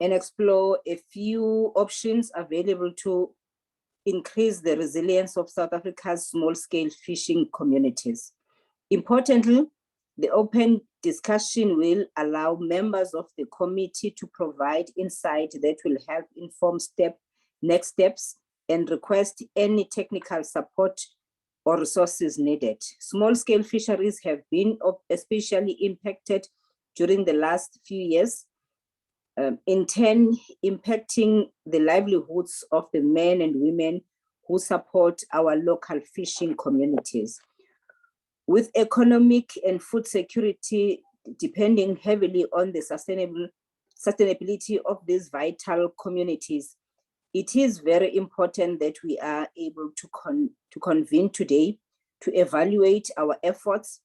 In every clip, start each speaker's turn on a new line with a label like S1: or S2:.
S1: explore a few options available to increase the resilience of South Africa's small-scale fishing communities. Importantly, the open discussion will allow members of the committee to provide insight that will help inform next steps and request any technical support or resources needed. Small-scale fisheries have been especially impacted during the last few years, in turn impacting the livelihoods of the men and women who support our local fishing communities. With economic and food security depending heavily on the sustainability of these vital communities, it is very important that we are able to convene today to evaluate our efforts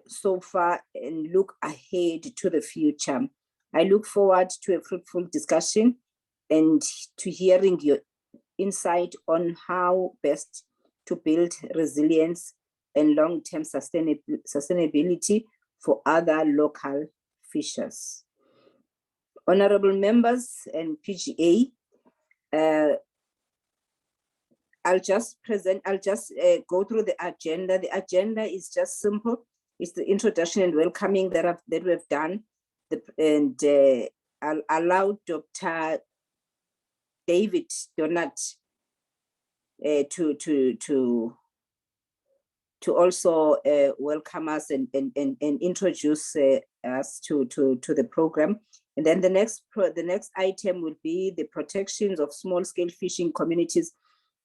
S1: so far and look ahead to the future. I look forward to a fruitful discussion and to hearing your insight on how best to build resilience and long-term sustainability for other local fishers. Honorable members and PGA, I'll just go through the agenda. The agenda is just simple. It's the introduction and welcoming that we've done. I'll allow Dr. David Donat to also welcome us and introduce us to the program. And then the next item will be the protections of small-scale fishing communities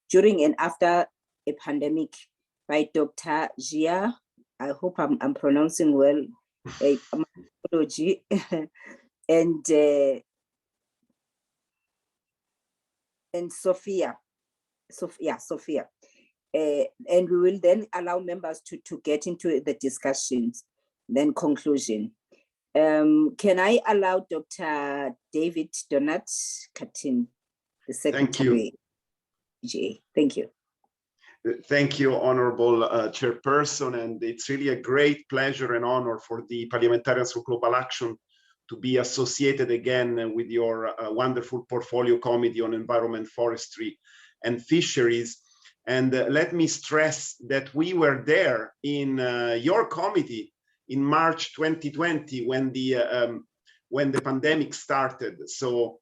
S1: during and after a pandemic by Dr. Jia. I hope I'm pronouncing well. Apology. And Sophia. And we will then allow members to get into the discussions, then conclusion. Can I allow Dr. David Donat Katin, the Secretary? Thank you.
S2: Thank you, Honorable Chairperson, and it's really a great pleasure and honor for the Parliamentarians for Global Action to be associated again with your wonderful portfolio committee on environment, forestry, and fisheries. And let me stress that we were there in your committee in March 2020 when the pandemic started. So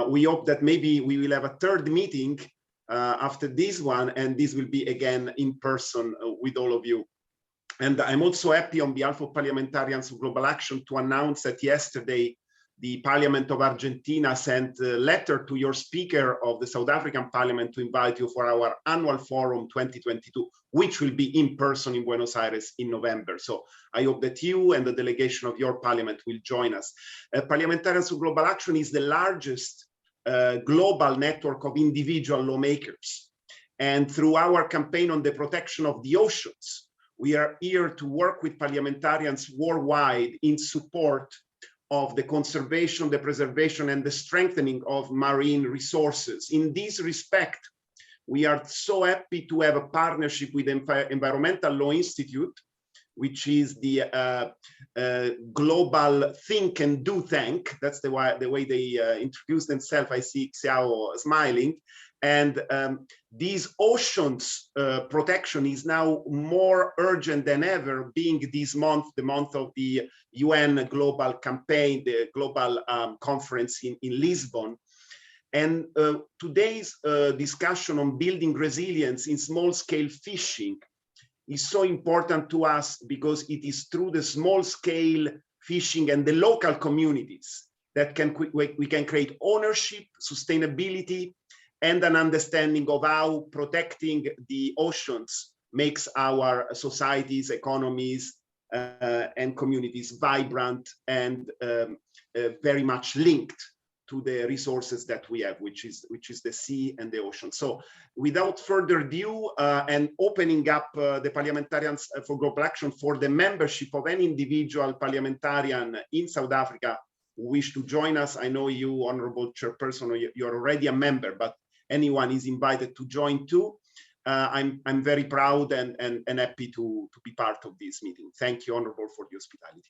S2: we hope that maybe we will have a third meeting after this one, and this will be again in person with all of you. And I'm also happy on behalf of Parliamentarians of Global Action to announce that yesterday the Parliament of Argentina sent a letter to your Speaker of the South African Parliament to invite you for our annual forum 2022, which will be in person in Buenos Aires in November. So I hope that you and the delegation of your parliament will join us. Parliamentarians of Global Action is the largest global network of individual lawmakers. And through our campaign on the protection of the oceans, we are here to work with parliamentarians worldwide in support of the conservation, the preservation, and the strengthening of marine resources. In this respect, we are so happy to have a partnership with Environmental Law Institute, which is the global think and do tank. That's the way they introduce themselves. I see Xiao smiling. And these oceans protection is now more urgent than ever, being this month, the month of the UN global campaign, the global conference in Lisbon. And today's discussion on building resilience in small-scale fishing is so important to us because it is through the small-scale fishing and the local communities that we can create ownership, sustainability, and an understanding of how protecting the oceans makes our societies, economies, and communities vibrant and very much linked to the resources that we have, which is the sea and the ocean. So without further ado, and opening up the Parliamentarians for Global Action for the membership of any individual parliamentarian in South Africa who wish to join us. I know you, Honorable Chairperson, you're already a member, but anyone is invited to join too. I'm very proud and happy to be part of this meeting. Thank you, Honorable, for the hospitality.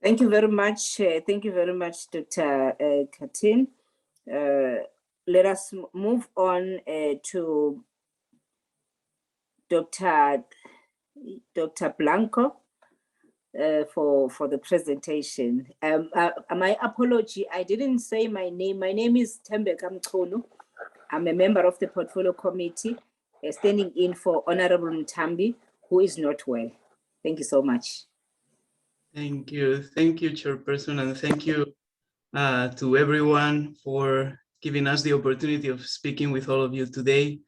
S1: Thank you very much. Thank you very much, Dr. Katin. Let us move on to Dr. Blanco for the presentation. My apology, I didn't say my name. My name is Tembeka Mchunu. I'm a member of the Portfolio Committee, standing in for Honorable Mtambi, who is not well. Thank you so much.
S3: Thank you, Chairperson, and thank you to everyone for giving us the opportunity of speaking with all of you today.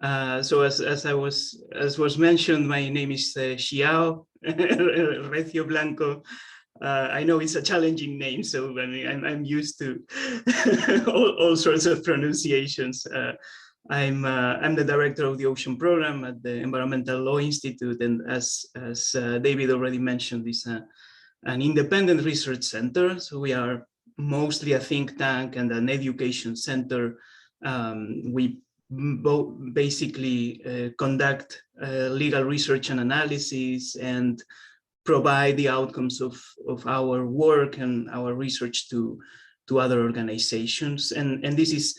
S3: So as was mentioned, my name is Xiao Recio Blanco. I know it's a challenging name, so I'm used to all sorts of pronunciations. I'm the director of the Ocean Program at the Environmental Law Institute, and as David already mentioned, it's an independent research center. So we are mostly a think tank and an education center. We basically conduct legal research and analysis and provide the outcomes of our work and our research to other organizations. And this is,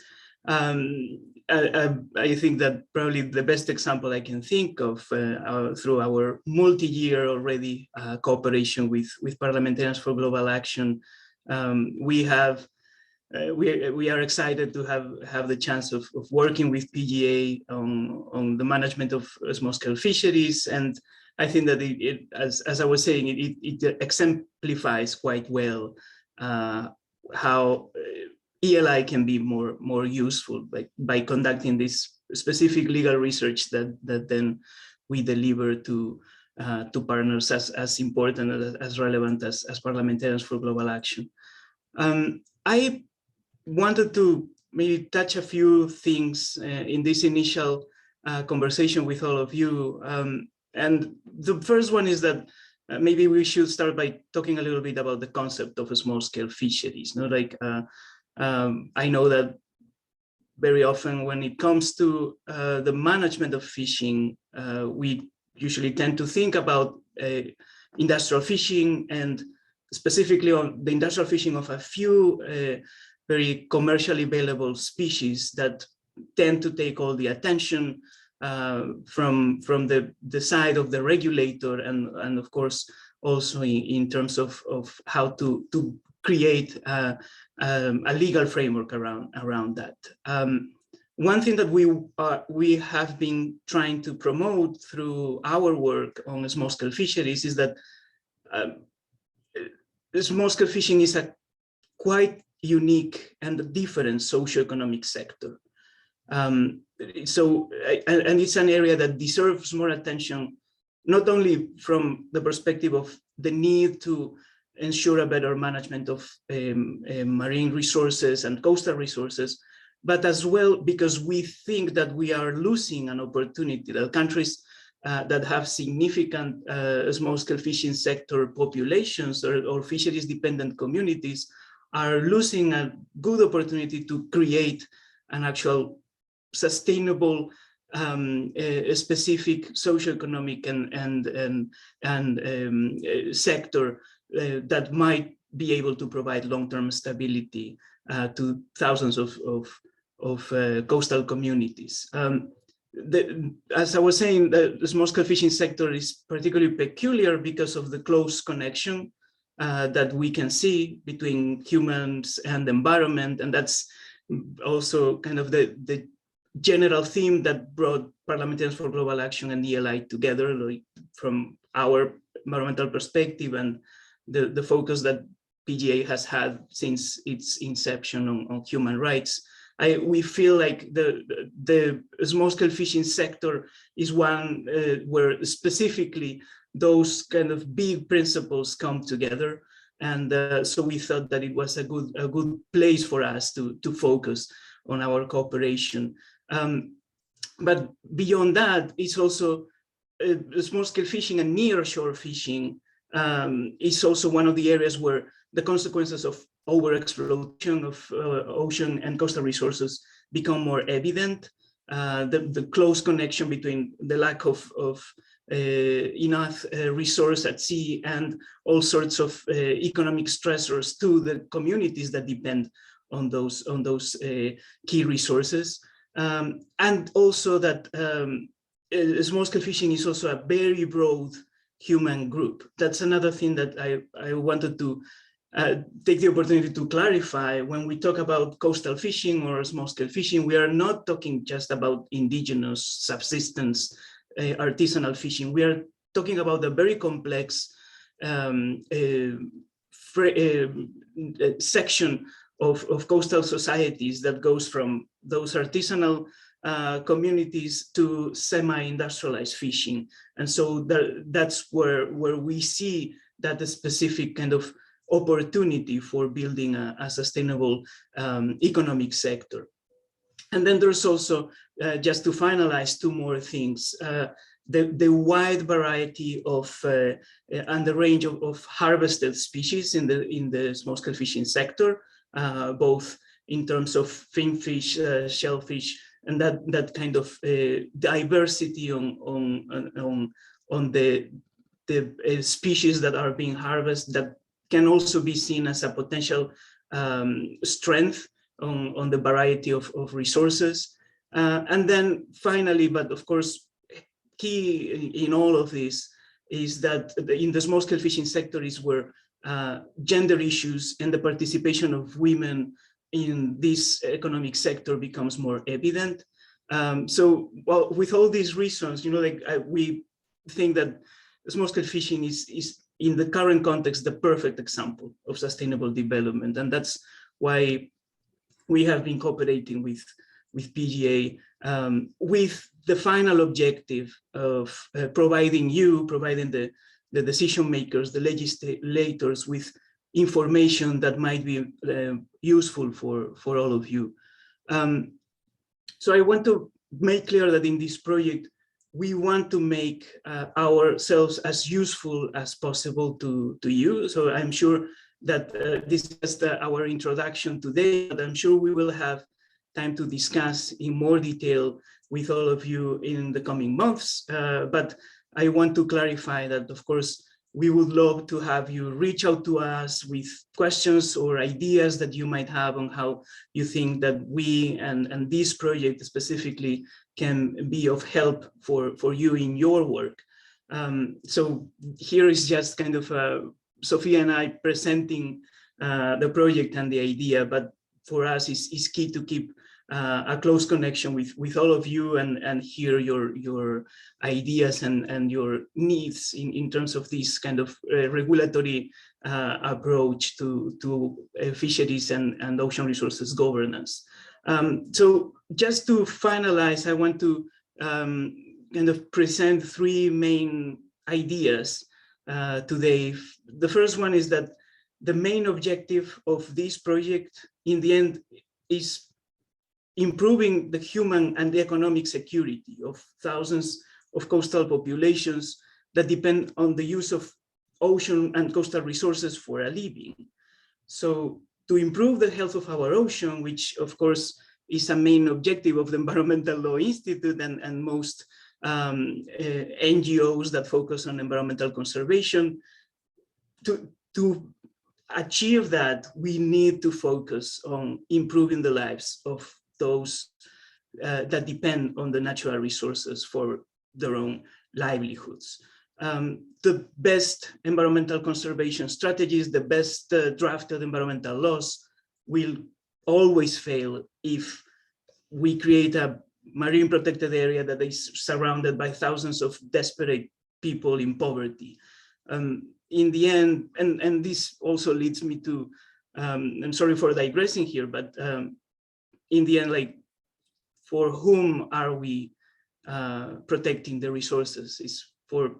S3: I think that probably the best example I can think of through our multi-year already cooperation with Parliamentarians for Global Action. We are excited to have the chance of working with PGA on the management of small-scale fisheries, and I think that as I was saying, it exemplifies quite well how ELI can be more useful by conducting this specific legal research that then we deliver to partners as important and as relevant as Parliamentarians for Global Action. I wanted to maybe touch a few things in this initial conversation with all of you. And the first one is that maybe we should start by talking a little bit about the concept of small-scale fisheries. I know that very often when it comes to the management of fishing, we usually tend to think about industrial fishing, and specifically on the industrial fishing of a few very commercially available species that tend to take all the attention from the side of the regulator, and of course also in terms of how to create a legal framework around that. One thing that we have been trying to promote through our work on small-scale fisheries is that small-scale fishing is a quite unique and different socioeconomic sector. And it's an area that deserves more attention, not only from the perspective of the need to ensure a better management of marine resources and coastal resources, but as well because we think that we are losing an opportunity, that countries that have significant small-scale fishing sector populations or fisheries-dependent communities are losing a good opportunity to create an actual sustainable, specific socioeconomic and sector that might be able to provide long-term stability to thousands of coastal communities. As I was saying, the small-scale fishing sector is particularly peculiar because of the close connection that we can see between humans and the environment, and that's also kind of the general theme that brought Parliamentarians for Global Action and ELI together, like from our environmental perspective and the focus that PGA has had since its inception on human rights. We feel like the small-scale fishing sector is one where specifically those kind of big principles come together, and so we thought that it was a good place for us to focus on our cooperation. But beyond that, it's also small-scale fishing and near-shore fishing is also one of the areas where the consequences of overexploitation of ocean and coastal resources become more evident. The close connection between the lack of enough resource at sea, and all sorts of economic stressors to the communities that depend on those key resources. And also that small-scale fishing is also a very broad human group. That's another thing that I wanted to take the opportunity to clarify. When we talk about coastal fishing or small-scale fishing, we are not talking just about indigenous subsistence artisanal fishing. We are talking about a very complex section of coastal societies that goes from those artisanal communities to semi-industrialized fishing. And so that's where we see that a specific kind of opportunity for building a sustainable economic sector. And then there's also, just to finalize, two more things. The wide variety of and the range of harvested species in the small-scale fishing sector, both in terms of finfish, shellfish, and that kind of diversity on the species that are being harvested, that can also be seen as a potential strength on the variety of resources. And then finally, but of course, key in all of this is that in the small-scale fishing sector is where gender issues and the participation of women in this economic sector becomes more evident. So, well, with all these reasons, we think that small-scale fishing is in the current context the perfect example of sustainable development, and that's why we have been cooperating with PGA with the final objective of providing the decision makers, the legislators, with information that might be useful for all of you. So I want to make clear that in this project, we want to make ourselves as useful as possible to you. So I'm sure that this is just our introduction today, but I'm sure we will have time to discuss in more detail with all of you in the coming months. But I want to clarify that, of course, we would love to have you reach out to us with questions or ideas that you might have on how you think that we and this project specifically can be of help for you in your work. So here is just kind of Sophia and I presenting the project and the idea, but for us it's key to keep a close connection with all of you and hear your ideas and your needs in terms of this kind of regulatory approach to fisheries and ocean resources governance. So just to finalize, I want to kind of present three main ideas today. The first one is that the main objective of this project in the end is improving the human and the economic security of thousands of coastal populations that depend on the use of ocean and coastal resources for a living. So to improve the health of our ocean, which of course is a main objective of the Environmental Law Institute and most NGOs that focus on environmental conservation, to achieve that, we need to focus on improving the lives of those that depend on the natural resources for their own livelihoods. The best environmental conservation strategies, the best drafted environmental laws will always fail if we create a marine protected area that is surrounded by thousands of desperate people in poverty. In the end, and this also leads me to, I'm sorry for digressing here, but in the end, like, for whom are we protecting the resources? Is for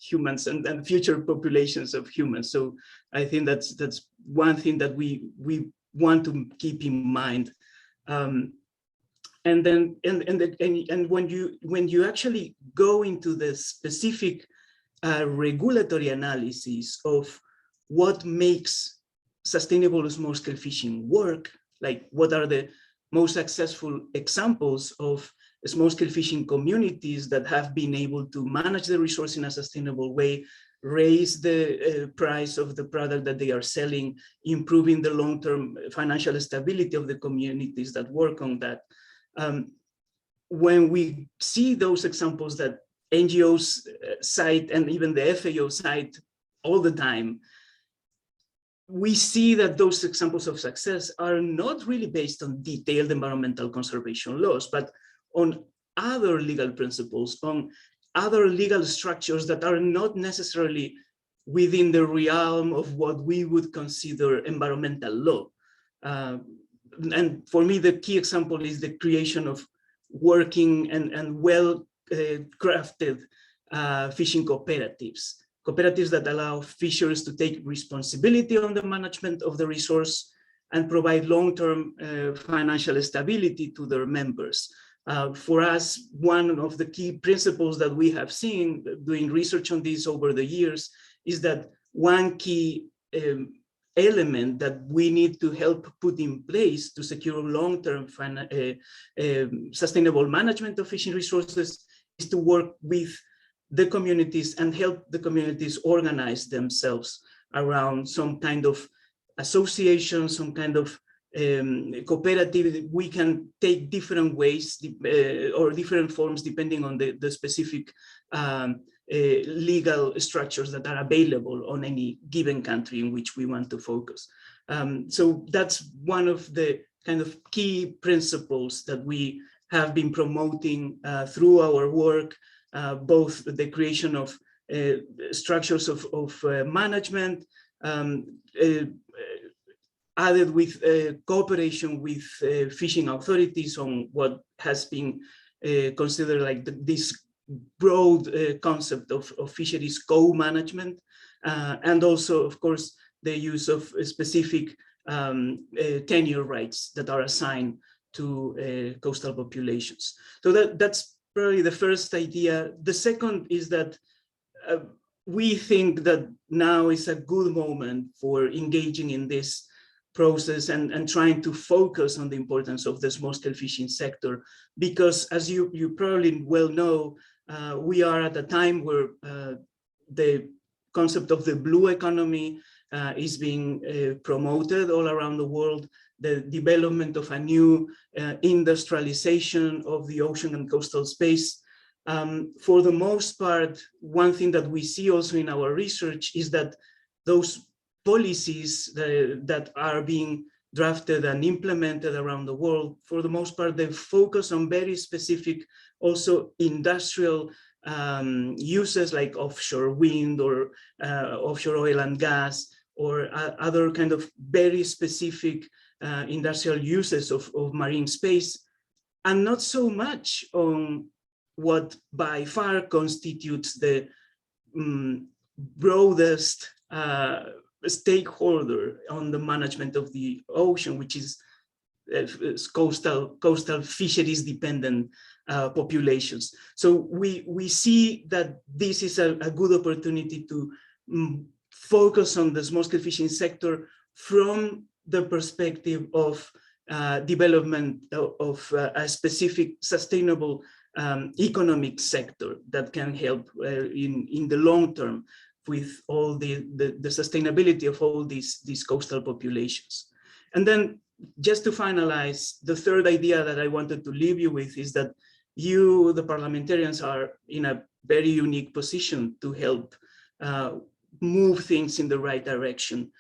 S3: humans and future populations of humans. So I think that's one thing that we want to keep in mind. And then when you actually go into the specific regulatory analysis of what makes sustainable small-scale fishing work, like what are the most successful examples of small-scale fishing communities that have been able to manage the resource in a sustainable way, raise the price of the product that they are selling, improving the long-term financial stability of the communities that work on that. When we see those examples that NGOs cite and even the FAO cite all the time, we see that those examples of success are not really based on detailed environmental conservation laws, but on other legal principles, on other legal structures that are not necessarily within the realm of what we would consider environmental law. And for me, the key example is the creation of working and well-crafted fishing cooperatives. Cooperatives that allow fishers to take responsibility on the management of the resource and provide long-term financial stability to their members. For us, one of the key principles that we have seen doing research on this over the years is that one key element that we need to help put in place to secure long-term sustainable management of fishing resources is to work with the communities and help the communities organize themselves around some kind of association, some kind of cooperative. We can take different ways or different forms depending on the specific legal structures that are available on any given country in which we want to focus. So that's one of the kind of key principles that we have been promoting through our work, both the creation of structures of management, added with cooperation with fishing authorities on what has been considered like this broad concept of fisheries co-management, and also, of course, the use of specific tenure rights that are assigned to coastal populations. So that's probably the first idea. The second is that we think that now is a good moment for engaging in this process and trying to focus on the importance of the small-scale fishing sector, because as you probably well know, we are at a time where the concept of the blue economy is being promoted all around the world. The development of a new industrialization of the ocean and coastal space. For the most part, one thing that we see also in our research is that those policies that are being drafted and implemented around the world, for the most part, they focus on very specific, also industrial uses like offshore wind or offshore oil and gas, or other kind of very specific industrial uses of marine space, and not so much on what by far constitutes the broadest stakeholder on the management of the ocean, which is coastal fisheries dependent populations. So we see that this is a good opportunity to focus on the small-scale fishing sector from the perspective of development of a specific sustainable economic sector that can help in the long term with all the sustainability of all these coastal populations. And then just to finalize, the third idea that I wanted to leave you with is that you, the parliamentarians, are in a very unique position to help move things in the right direction.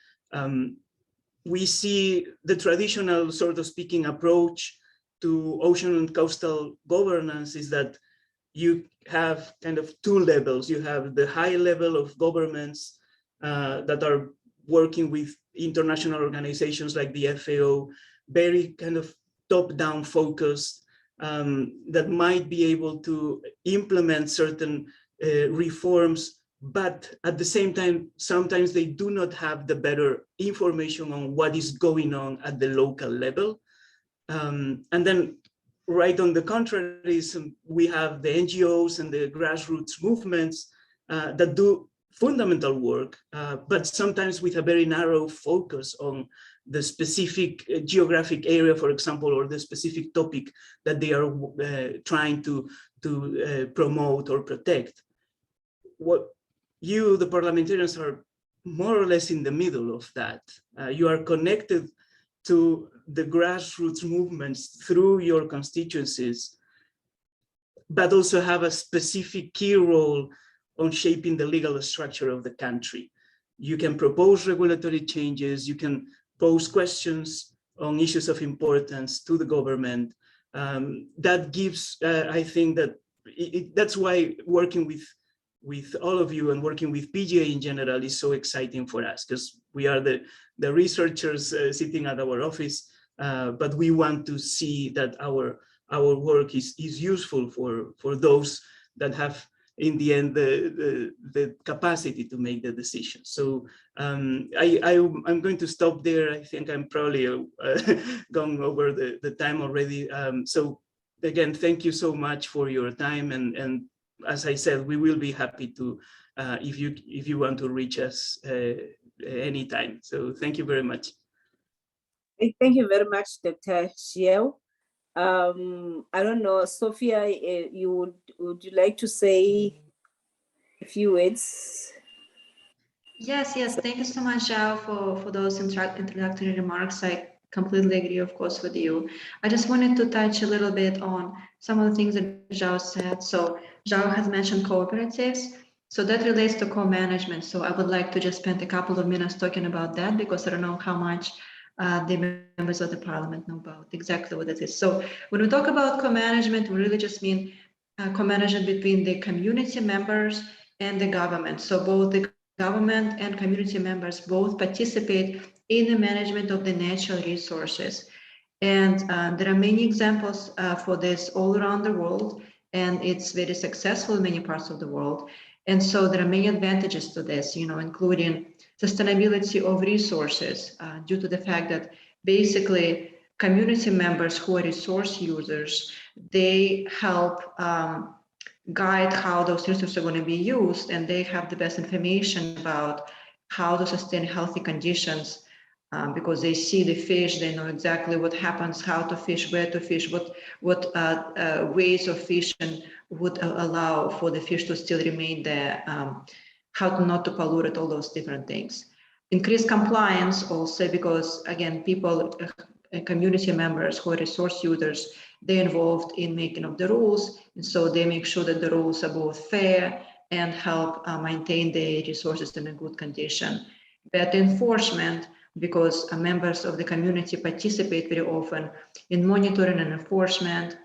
S3: We see the traditional, sort of speaking, approach to ocean and coastal governance is that you have kind of two levels. You have the high level of governments that are working with international organizations like the FAO, very kind of top-down focused, that might be able to implement certain reforms, but at the same time, sometimes they do not have the better information on what is going on at the local level. And then right on the contrary, we have the NGOs and the grassroots movements that do fundamental work, but sometimes with a very narrow focus on the specific geographic area, for example, or the specific topic that they are trying to promote or protect. What you, the parliamentarians, are more or less in the middle of that. You are connected to the grassroots movements through your constituencies, but also have a specific key role on shaping the legal structure of the country. You can propose regulatory changes, you can pose questions on issues of importance to the government. That gives, I think that that's why working with all of you and working with PGA in general is so exciting for us, because we are the researchers sitting at our office, but we want to see that our work is useful for those that have, in the end, the capacity to make the decision. So I'm going to stop there. I think I'm probably gone over the time already. So again, thank you so much for your time. And as I said, we will be happy to, if you want to reach us anytime. So thank you very much.
S1: Thank you very much, Dr. Xiao. I don't know, Sophia, would you like to say a few words?
S4: Yes. Thank you so much, Zhao, for those introductory remarks. I completely agree, of course, with you. I just wanted to touch a little bit on some of the things that Zhao said. So Zhao has mentioned cooperatives. So that relates to co-management. So I would like to just spend a couple of minutes talking about that, because I don't know how much the members of the parliament know about exactly what it is. So when we talk about co-management, we really just mean co-management between the community members and the government. So both the government and community members both participate in the management of the natural resources. And there are many examples for this all around the world, and it's very successful in many parts of the world. And so there are many advantages to this, including sustainability of resources due to the fact that basically community members who are resource users, they help guide how those resources are going to be used, and they have the best information about how to sustain healthy conditions because they see the fish, they know exactly what happens, how to fish, where to fish, what ways of fishing would allow for the fish to still remain there, how not to pollute it, all those different things. Increased compliance also because, again, people, community members who are resource users, they're involved in making of the rules, and so they make sure that the rules are both fair and help maintain the resources in a good condition. Better enforcement, because members of the community participate very often in monitoring and enforcement,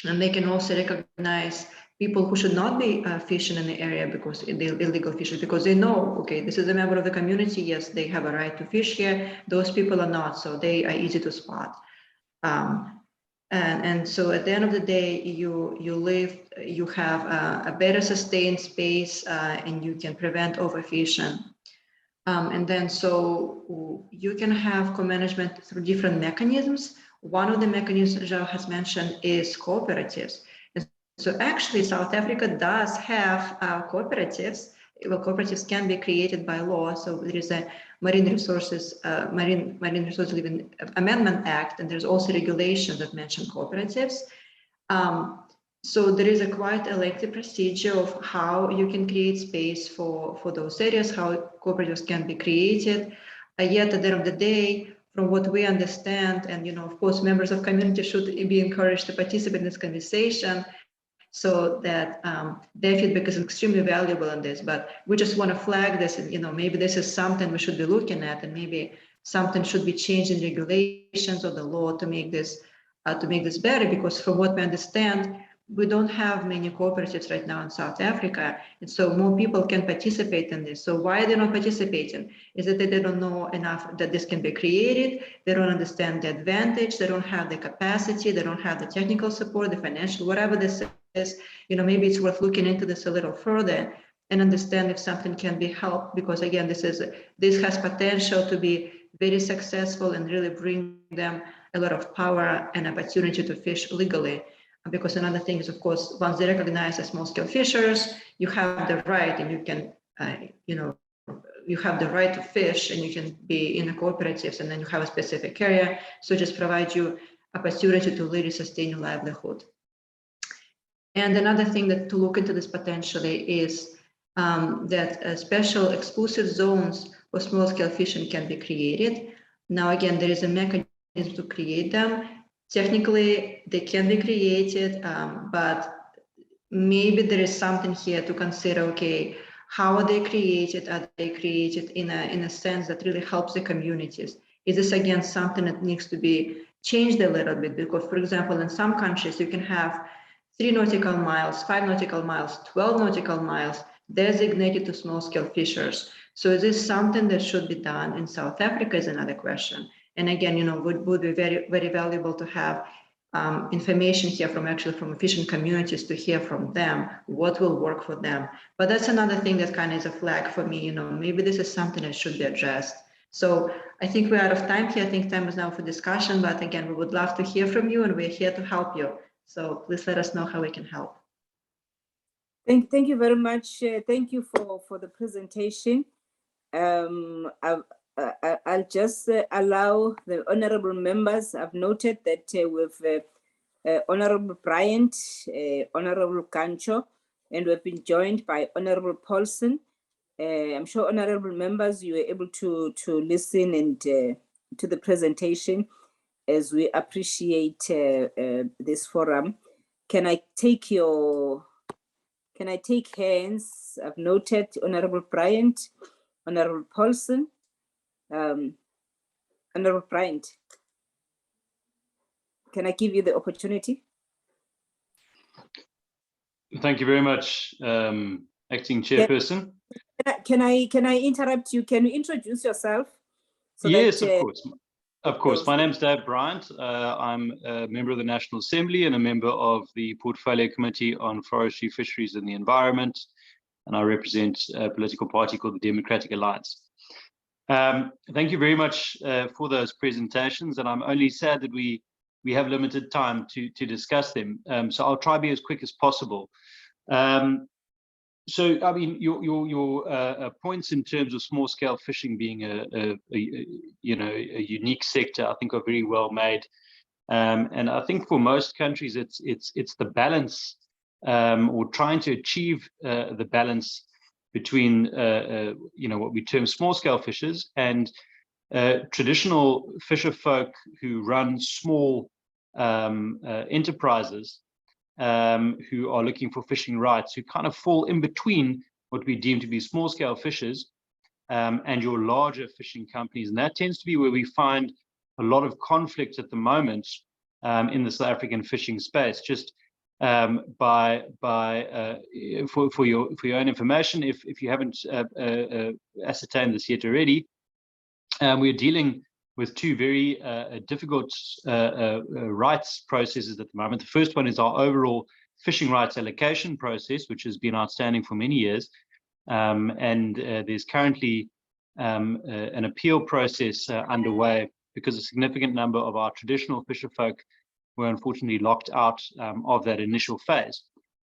S4: and they can also recognize people who should not be fishing in the area because they're illegal fishers, because they know, okay, this is a member of the community, yes, they have a right to fish here, those people are not, so they are easy to spot. And so at the end of the day, you have a better sustained space and you can prevent overfishing. And then so you can have co-management through different mechanisms. One of the mechanisms Zhao has mentioned is cooperatives. And so actually South Africa does have cooperatives. Well, cooperatives can be created by law. So there is a Marine Resources Amendment Act, and there's also regulations that mention cooperatives. So there is a quite a lengthy procedure of how you can create space for those areas, how cooperatives can be created. Yet at the end of the day, from what we understand, and of course, members of community should be encouraged to participate in this conversation, so that their feedback is extremely valuable in this. But we just want to flag this, and maybe this is something we should be looking at, and maybe something should be changed in regulations or the law to make this better. Because from what we understand, we don't have many cooperatives right now in South Africa, and so more people can participate in this. So why are they not participating? Is it that they don't know enough that this can be created? They don't understand the advantage. They don't have the capacity. They don't have the technical support, the financial, whatever this is. Maybe it's worth looking into this a little further and understand if something can be helped. Because again, this has potential to be very successful and really bring them a lot of power and opportunity to fish legally. Because another thing is, of course, once they recognize as small-scale fishers, you have the right and you can you know, you have the right to fish and you can be in a cooperatives, and then you have a specific area. So just provide you opportunity to really sustain your livelihood. And another thing that to look into this potentially is that special exclusive zones for small scale fishing can be created. Now, again, there is a mechanism to create them. Technically, they can be created, but maybe there is something here to consider. Okay, how are they created? Are they created in a sense that really helps the communities? Is this again something that needs to be changed a little bit? Because, for example, in some countries you can have 3 nautical miles, 5 nautical miles, 12 nautical miles designated to small-scale fishers. So is this something that should be done in South Africa is another question. And again, you know, would be very, very valuable to have information here from fishing communities, to hear from them what will work for them. But that's another thing that kind of is a flag for me, you know, maybe this is something that should be addressed. So I think we're out of time here. I think time is now for discussion, but again, we would love to hear from you and we're here to help you. So please let us know how we can help.
S1: Thank you very much. Thank you for the presentation. I'll just allow the honorable members. I've noted that with Honorable Bryant, Honorable Kancho, and we've been joined by Honorable Paulson. I'm sure honorable members, you were able to listen and to the presentation, as we appreciate this forum. Can I take hands? I've noted Honorable Bryant, Honorable Paulson. Honorable Bryant, can I give you the opportunity?
S5: Thank you very much, Acting Chairperson.
S1: Can I interrupt you? Can you introduce yourself? So
S5: yes,
S1: that,
S5: of course. Of course. My name's Dave Bryant. I'm a member of the National Assembly and a member of the Portfolio Committee on Forestry, Fisheries and the Environment. And I represent a political party called the Democratic Alliance. Thank you very much for those presentations. And I'm only sad that we have limited time to discuss them. So I'll try to be as quick as possible. So, I mean, your points in terms of small-scale fishing being a unique sector, I think, are very well made. And I think for most countries, it's the balance, or trying to achieve the balance between what we term small-scale fishers and traditional fisher folk who run small enterprises. Who are looking for fishing rights, who kind of fall in between what we deem to be small-scale fishers and your larger fishing companies. And that tends to be where we find a lot of conflict at the moment in the South African fishing space. Just for your own information, if you haven't ascertained this yet already, we're dealing with two very difficult rights processes at the moment. The first one is our overall fishing rights allocation process, which has been outstanding for many years. And there's currently an appeal process underway because a significant number of our traditional fisher folk were unfortunately locked out of that initial phase.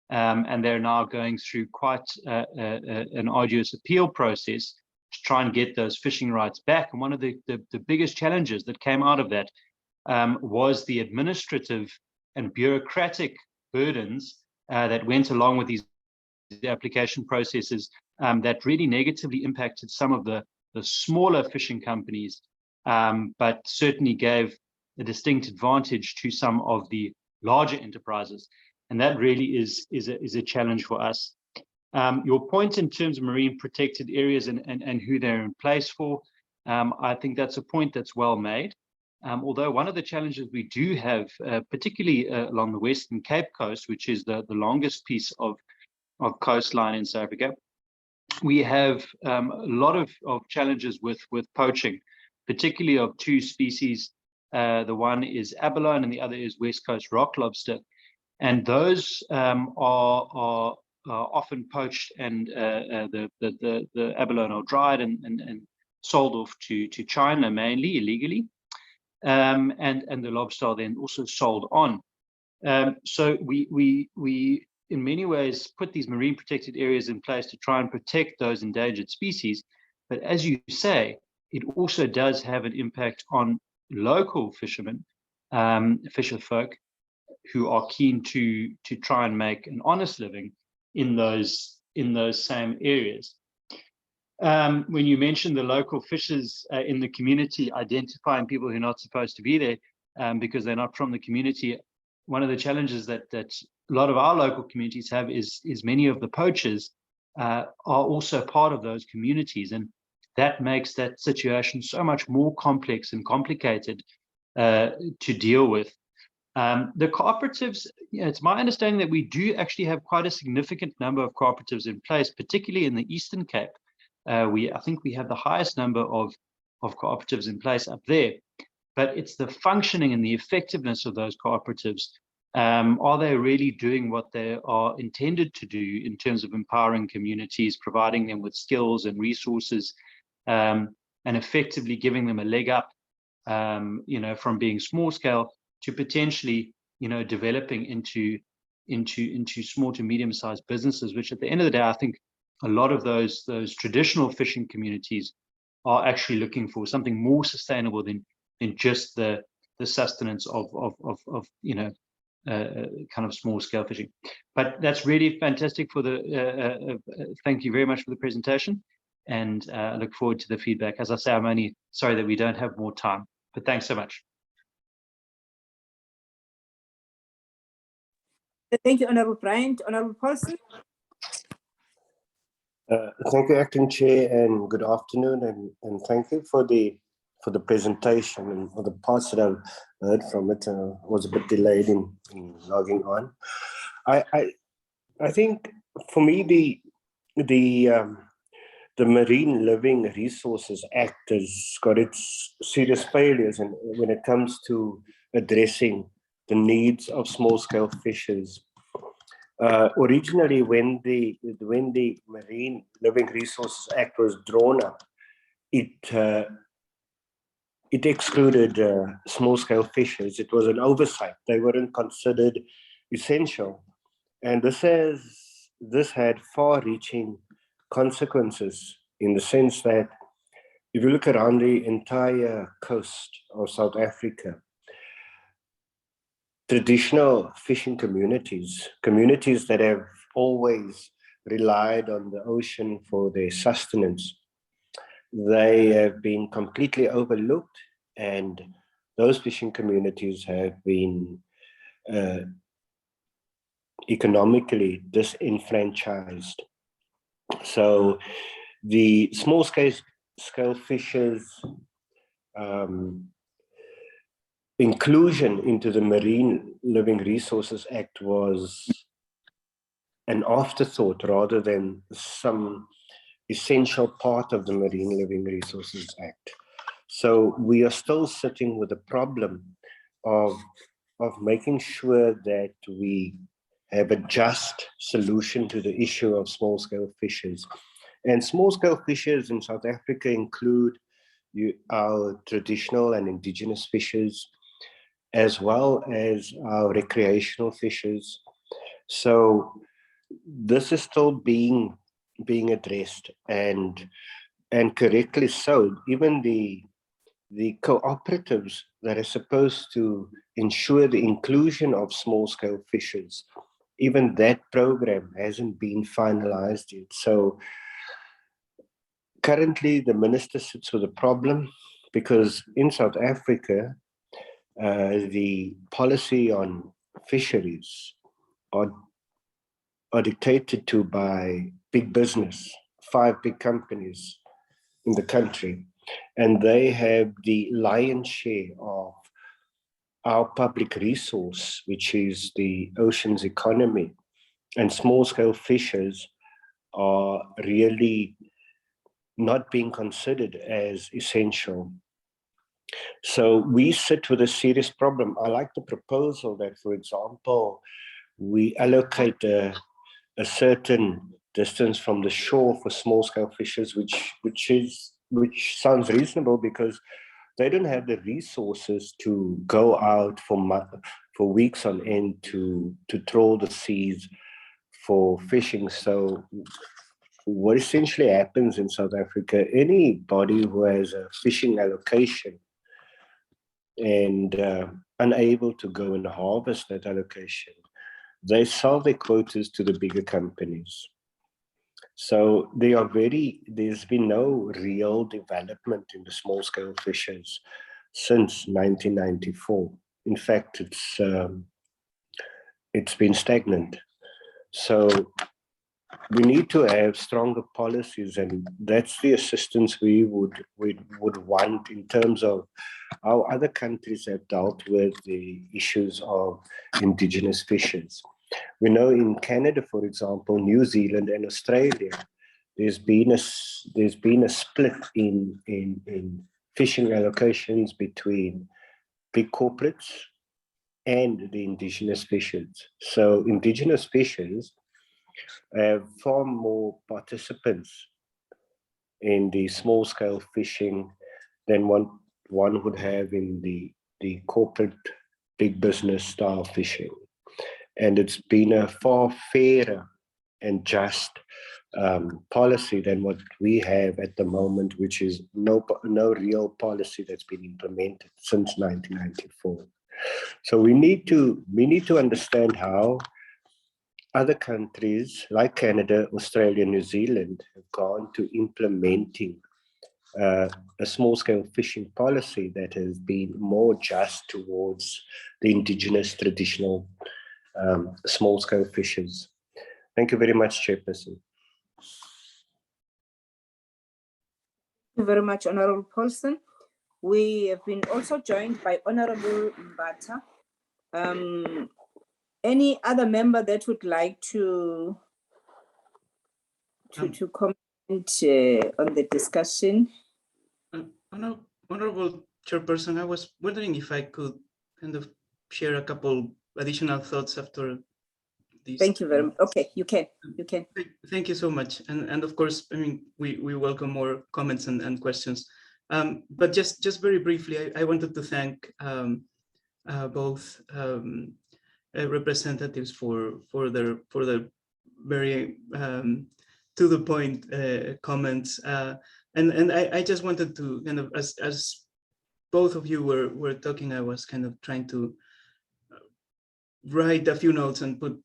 S5: And they're now going through quite an arduous appeal process to try and get those fishing rights back. And one of the biggest challenges that came out of that was the administrative and bureaucratic burdens that went along with these application processes that really negatively impacted some of the smaller fishing companies, but certainly gave a distinct advantage to some of the larger enterprises. And that really is a challenge for us. Your point in terms of marine protected areas and who they're in place for, I think that's a point that's well made. Although one of the challenges we do have, particularly along the Western Cape Coast, which is the longest piece of coastline in South Africa, we have a lot of challenges with poaching, particularly of two species. The one is abalone and the other is West Coast rock lobster. And those are often poached, and the abalone are dried and sold off to China, mainly illegally, and the lobster are then also sold on. So we in many ways put these marine protected areas in place to try and protect those endangered species. But as you say, it also does have an impact on local fishermen, fisher folk, who are keen to try and make an honest living in those same areas. When you mentioned the local fishers in the community identifying people who are not supposed to be there because they're not from the community, one of the challenges that a lot of our local communities have is many of the poachers are also part of those communities, and that makes that situation so much more complex and complicated to deal with. The cooperatives, it's my understanding that we do actually have quite a significant number of cooperatives in place, particularly in the Eastern Cape. I think we have the highest number of cooperatives in place up there, but it's the functioning and the effectiveness of those cooperatives. Are they really doing what they are intended to do in terms of empowering communities, providing them with skills and resources, and effectively giving them a leg up, from being small scale to potentially, developing into small to medium sized businesses, which at the end of the day, I think a lot of those traditional fishing communities are actually looking for something more sustainable than just the sustenance of kind of small scale fishing. But that's really fantastic for the thank you very much for the presentation, and I look forward to the feedback. As I say, I'm only sorry that we don't have more time, but thanks so much.
S1: Thank you, Honorable Bryant. Honorable Paulson.
S6: Thank you, Acting Chair, and good afternoon, and thank you for the presentation and for the parts that I've heard from it. Was a bit delayed in logging on. I think for me the Marine Living Resources Act has got its serious failures, and when it comes to addressing the needs of small-scale fishers. Originally, when the Marine Living Resources Act was drawn up, it excluded small-scale fishers. It was an oversight; they weren't considered essential, and this had far-reaching consequences in the sense that if you look around the entire coast of South Africa, traditional fishing communities that have always relied on the ocean for their sustenance, they have been completely overlooked, and those fishing communities have been economically disenfranchised. So the small-scale fishers' inclusion into the Marine Living Resources Act was an afterthought rather than some essential part of the Marine Living Resources Act. So we are still sitting with the problem of making sure that we have a just solution to the issue of small-scale fishers. And small-scale fishers in South Africa include our traditional and indigenous fishers, as well as our recreational fishers. So this is still being addressed, and correctly so. Even the cooperatives that are supposed to ensure the inclusion of small-scale fishers, even that program hasn't been finalized yet. So currently the minister sits with a problem, because in South Africa, the policy on fisheries are dictated to by big business, 5 big companies in the country, and they have the lion's share of our public resource, which is the ocean's economy, and small-scale fishers are really not being considered as essential. So we sit with a serious problem. I like the proposal that, for example, we allocate a certain distance from the shore for small-scale fishers, which sounds reasonable, because they don't have the resources to go out for weeks on end to trawl the seas for fishing. So what essentially happens in South Africa, anybody who has a fishing allocation and unable to go and harvest that allocation, they sell their quotas to the bigger companies. So there's been no real development in the small scale fishers since 1994. In fact, it's been stagnant. So we need to have stronger policies, and that's the assistance we would want in terms of how other countries have dealt with the issues of indigenous fishers. We know in Canada, for example, New Zealand and Australia, there's been a split in fishing allocations between big corporates and the indigenous fishers. So indigenous fishers have far more participants in the small scale fishing than one would have in the corporate big business style fishing. And it's been a far fairer and just policy than what we have at the moment, which is no real policy that's been implemented since 1994. So we need to understand how other countries like Canada, Australia, New Zealand have gone to implementing a small-scale fishing policy that has been more just towards the indigenous traditional small-scale fishers. Thank you very much, Chairperson.
S1: Thank you very much, Honorable Paulson. We have been also joined by Honorable Mbata. Any other member that would like to comment on the discussion?
S3: Honorable Chairperson, I was wondering if I could kind of share a couple additional thoughts after this.
S1: Thank you very much. Okay, you can.
S3: Thank you so much. And of course, I mean, we welcome more comments and questions. But just very briefly, I wanted to thank both representatives for their very to the point comments. And I just wanted to kind of, as both of you were talking, I was kind of trying to write a few notes and put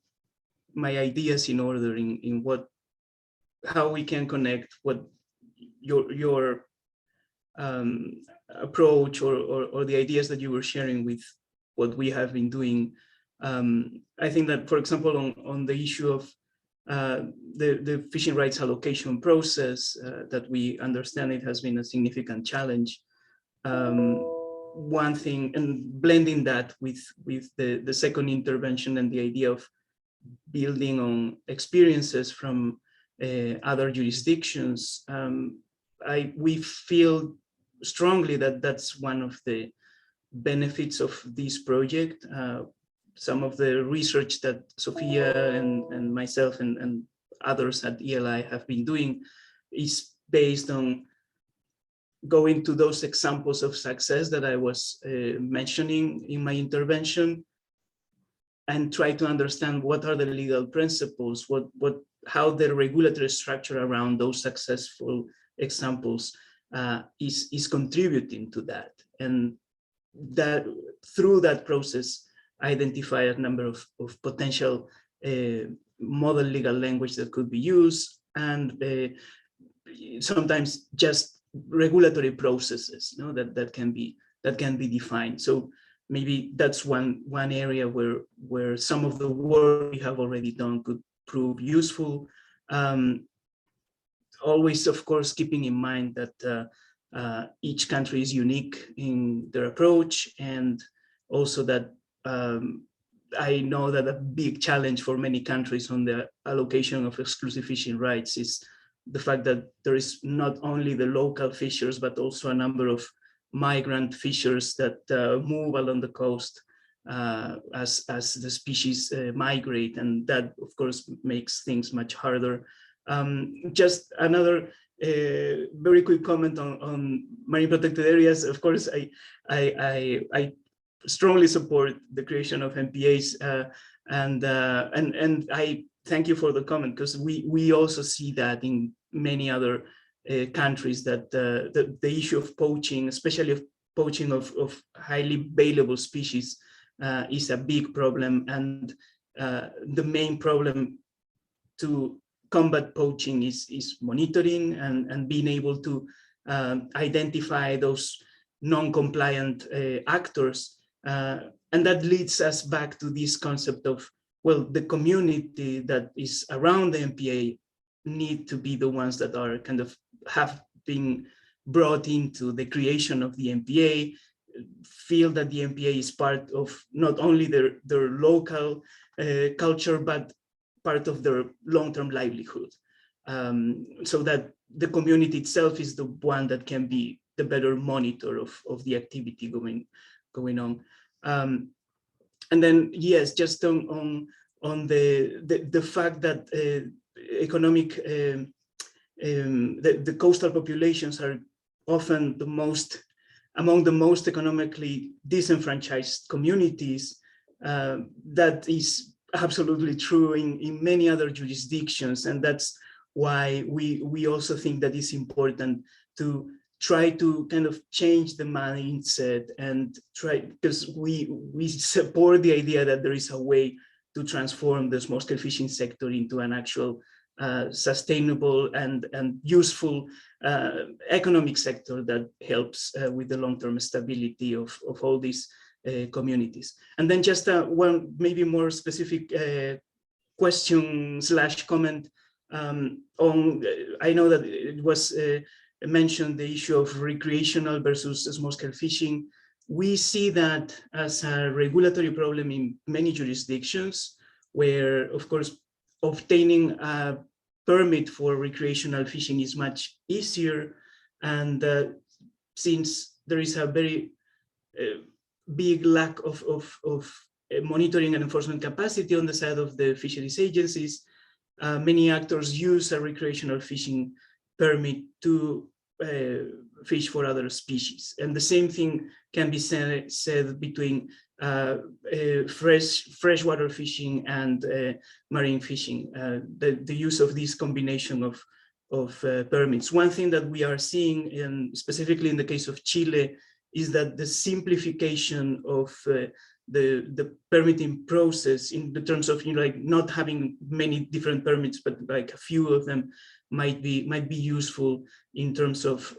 S3: my ideas in order in how we can connect what your approach or the ideas that you were sharing with what we have been doing. I think that, for example, on the issue of the fishing rights allocation process, that we understand it has been a significant challenge. One thing, and blending that with the second intervention and the idea of building on experiences from other jurisdictions, we feel strongly that that's one of the benefits of this project. Some of the research that Sophia and myself and others at ELI have been doing is based on going to those examples of success that I was mentioning in my intervention, and try to understand what are the legal principles, how the regulatory structure around those successful examples is contributing to that, and that through that process identify a number of potential model legal language that could be used, and sometimes just regulatory processes, that can be defined. So maybe that's one area where some of the work we have already done could prove useful. Always, of course, keeping in mind that each country is unique in their approach, and also that I know that a big challenge for many countries on the allocation of exclusive fishing rights is the fact that there is not only the local fishers, but also a number of migrant fishers that move along the coast as the species migrate, and that, of course, makes things much harder. Just another very quick comment on marine protected areas. Of course, I strongly support the creation of MPAs. And I thank you for the comment, because we also see that in many other countries, that the issue of poaching, especially of poaching of highly available species, is a big problem. And the main problem to combat poaching is monitoring and being able to identify those non-compliant actors. And that leads us back to this concept of, well, the community that is around the MPA need to be the ones that are kind of have been brought into the creation of the MPA, feel that the MPA is part of not only their local culture, but part of their long-term livelihood. So that the community itself is the one that can be the better monitor of the activity going on. And then, yes, just on the fact that economic, the coastal populations are often among the most economically disenfranchised communities. That is absolutely true in many other jurisdictions, and that's why we also think that it's important to try to kind of change the mindset and try, because we support the idea that there is a way to transform the small-scale fishing sector into an actual sustainable and useful economic sector that helps with the long-term stability of all these communities. And then just one maybe more specific question / comment on, I know that it was mentioned, the issue of recreational versus small-scale fishing. We see that as a regulatory problem in many jurisdictions, where, of course, obtaining a permit for recreational fishing is much easier. And since there is a very big lack of monitoring and enforcement capacity on the side of the fisheries agencies, many actors use a recreational fishing permit to fish for other species. And the same thing can be said between freshwater fishing and marine fishing, the use of this combination of permits. One thing that we are seeing, specifically in the case of Chile, is that the simplification of the permitting process, in the terms of, like, not having many different permits, but like a few of them, might be useful in terms of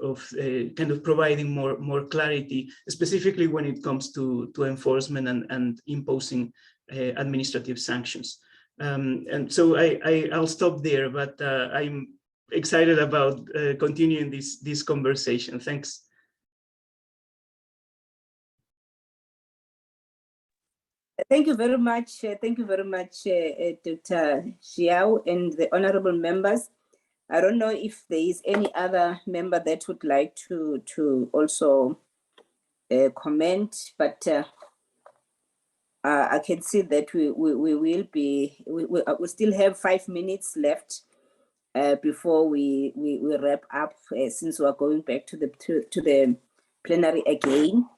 S3: kind of providing more clarity, specifically when it comes to enforcement and imposing administrative sanctions. And so I'll stop there, but I'm excited about continuing this conversation. Thanks.
S1: Thank you very much. Thank you very much, Dr. Xiao and the honorable members. I don't know if there is any other member that would like to also comment, but I can see that we will be, we still have 5 minutes left before we wrap up, since we are going back to the plenary again.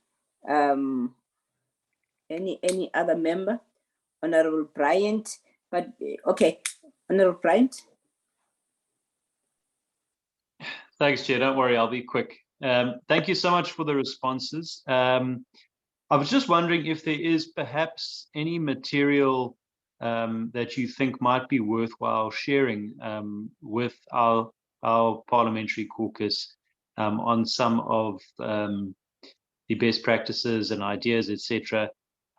S1: Any other member? Honorable Bryant, but okay, Honorable Bryant.
S5: Thanks, Chair. Don't worry, I'll be quick. Thank you so much for the responses. I was just wondering if there is perhaps any material that you think might be worthwhile sharing with our parliamentary caucus on some of the best practices and ideas, etc.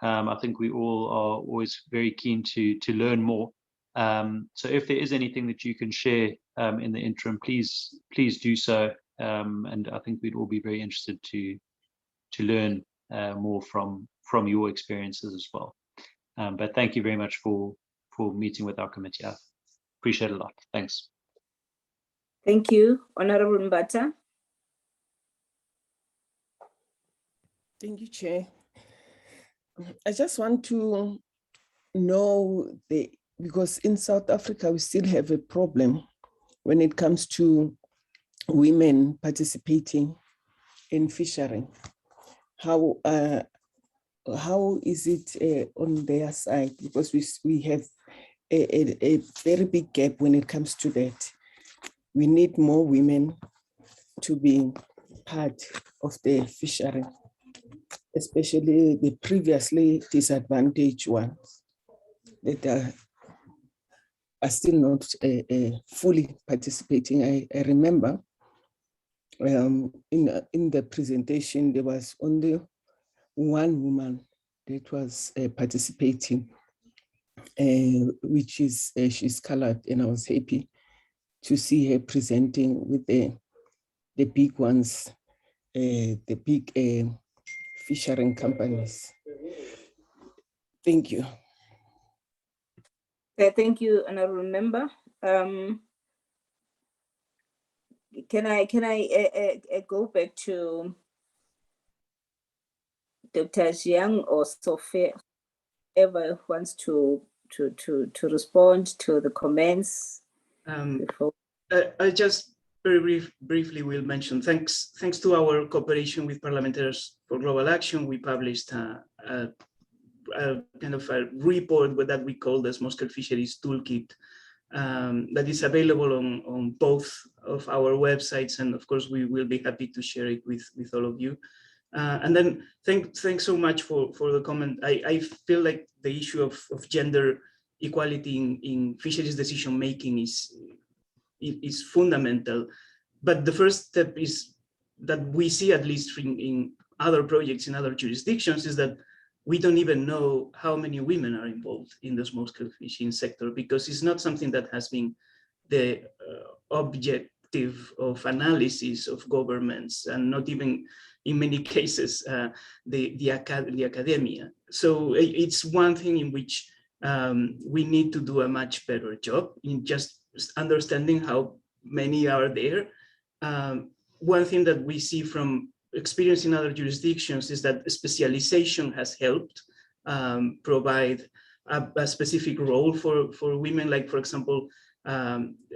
S5: I think we all are always very keen to learn more. So if there is anything that you can share in the interim, please do so. And I think we'd all be very interested to learn more from your experiences as well. But thank you very much for meeting with our committee. I appreciate it a lot. Thanks.
S1: Thank you, Honorable Mbata.
S7: Thank you, Chair. I just want to know, because in South Africa, we still have a problem when it comes to women participating in fishery. How how is it on their side? Because we have a very big gap when it comes to that. We need more women to be part of the fishery, especially the previously disadvantaged ones that are still not fully participating. I remember in the presentation, there was only one woman that was participating, which is she's colored, and I was happy to see her presenting with the big ones, the big fishing companies. Thank you.
S1: Thank you, and I remember. Can I go back to Dr. Jiang or Sophia, whoever wants to respond to the comments before?
S3: I just very briefly will mention, thanks to our cooperation with Parliamentarians for Global Action, we published a kind of a report that we call the Small Scale Fisheries Toolkit, that is available on both of our websites, and of course we will be happy to share it with all of you. And then thanks so much for the comment. I feel like the issue of gender equality in fisheries decision making is fundamental, but the first step is that we see, at least in other projects in other jurisdictions, is that we don't even know how many women are involved in the small-scale fishing sector, because it's not something that has been the objective of analysis of governments, and not even in many cases the academia. So it's one thing in which we need to do a much better job in just understanding how many are there. One thing that we see from experience in other jurisdictions is that specialization has helped provide a specific role for women, like, for example,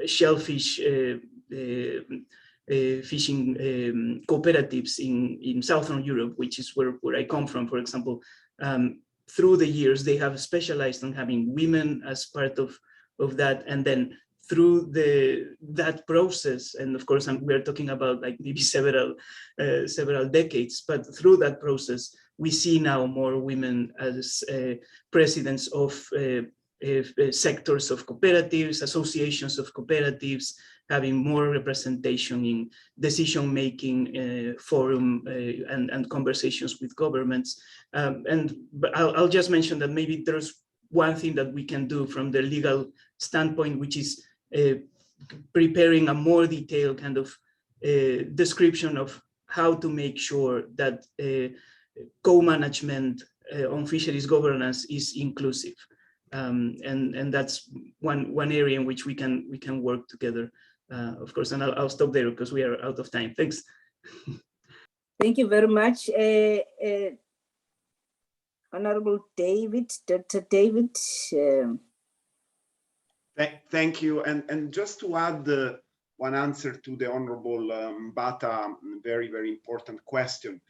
S3: shellfish fishing cooperatives in Southern Europe, which is where I come from, for example. Through the years, they have specialized on having women as part of that, and then through that process, and of course we are talking about like maybe several decades, but through that process we see now more women as presidents of sectors of cooperatives, associations of cooperatives, having more representation in decision-making forum and conversations with governments. But I'll just mention that maybe there's one thing that we can do from the legal standpoint, which is preparing a more detailed kind of description of how to make sure that co-management on fisheries governance is inclusive. And that's one area in which we can work together, of course. And I'll stop there because we are out of time. Thanks.
S1: Thank you very much, Honorable David, Dr. David.
S2: Thank you. And just to add one answer to the Honorable Mbata, very, very important question.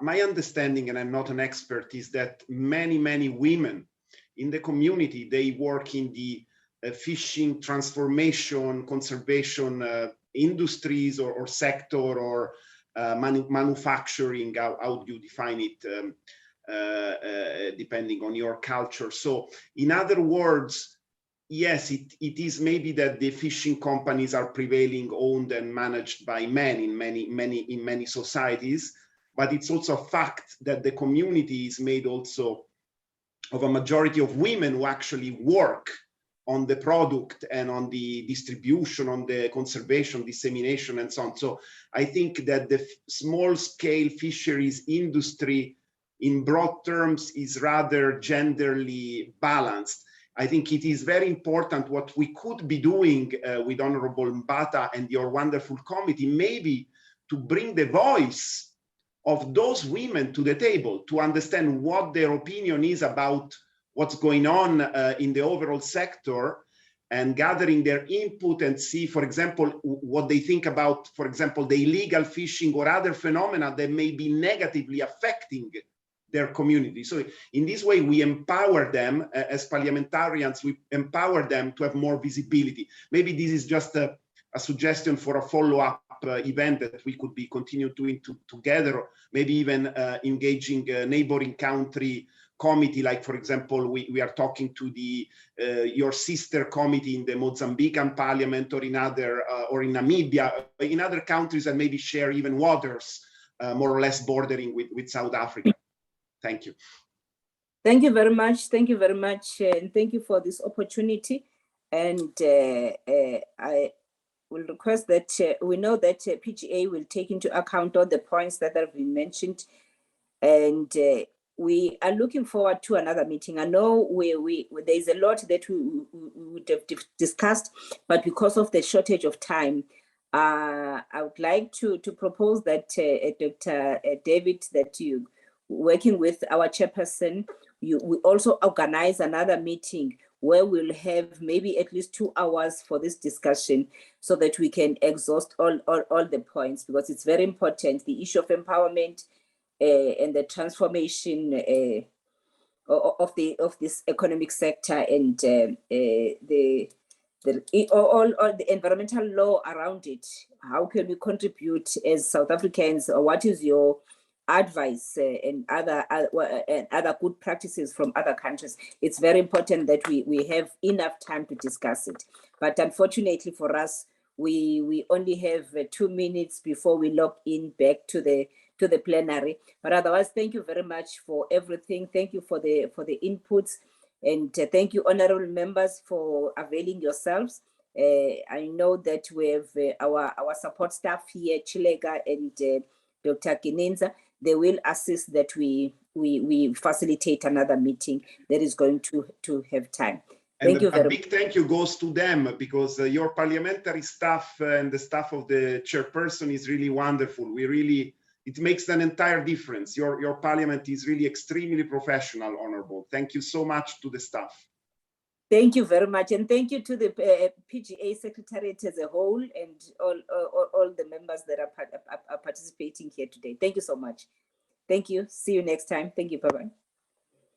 S2: My understanding, and I'm not an expert, is that many women in the community, they work in the fishing transformation, conservation industries or sector, or manufacturing, how do you define it, depending on your culture. So in other words, yes, it is maybe that the fishing companies are prevailing, owned and managed by men in many societies, but it's also a fact that the community is made also of a majority of women who actually work on the product and on the distribution, on the conservation, dissemination, and so on. So I think that the small-scale fisheries industry in broad terms is rather genderly balanced. I think it is very important what we could be doing with Honorable Mbata and your wonderful committee, maybe to bring the voice of those women to the table, to understand what their opinion is about what's going on in the overall sector, and gathering their input and see, for example, what they think about, for example, the illegal fishing or other phenomena that may be negatively affecting their community. So in this way, we empower them as parliamentarians, we empower them to have more visibility. Maybe this is just a suggestion for a follow-up event that we could be continue doing together, maybe even engaging a neighboring country committee, like for example, we are talking to the your sister committee in the Mozambican parliament, or in other or in Namibia, in other countries, and maybe share even waters more or less bordering with South Africa. Thank you.
S1: Thank you very much. Thank you very much, and thank you for this opportunity. And I will request that we know that PGA will take into account all the points that have been mentioned, and we are looking forward to another meeting. I know there's a lot that we would have discussed, but because of the shortage of time, I would like to propose that Dr. David, that you, working with our chairperson, we also organize another meeting where we'll have maybe at least 2 hours for this discussion, so that we can exhaust all the points, because it's very important, the issue of empowerment and the transformation of this economic sector, and all the environmental law around it. How can we contribute as South Africans? Or what is your advice and other good practices from other countries? It's very important that we have enough time to discuss it. But unfortunately for us, we only have 2 minutes before we log in back to the plenary. But otherwise, thank you very much for everything. Thank you for the inputs, and thank you, honorable members, for availing yourselves. I know that we have our support staff here, Chilega and Dr. Kininza. They will assist that we facilitate another meeting that is going to have time. Thank you very much.
S2: A big thank you goes to them, because your parliamentary staff and the staff of the chairperson is really wonderful. It makes an entire difference. Your parliament is really extremely professional, honorable. Thank you so much to the staff.
S1: Thank you very much, and thank you to the PGA Secretariat as a whole, and all the members that are participating here today. Thank you so much. Thank you. See you next time. Thank you. Bye-bye.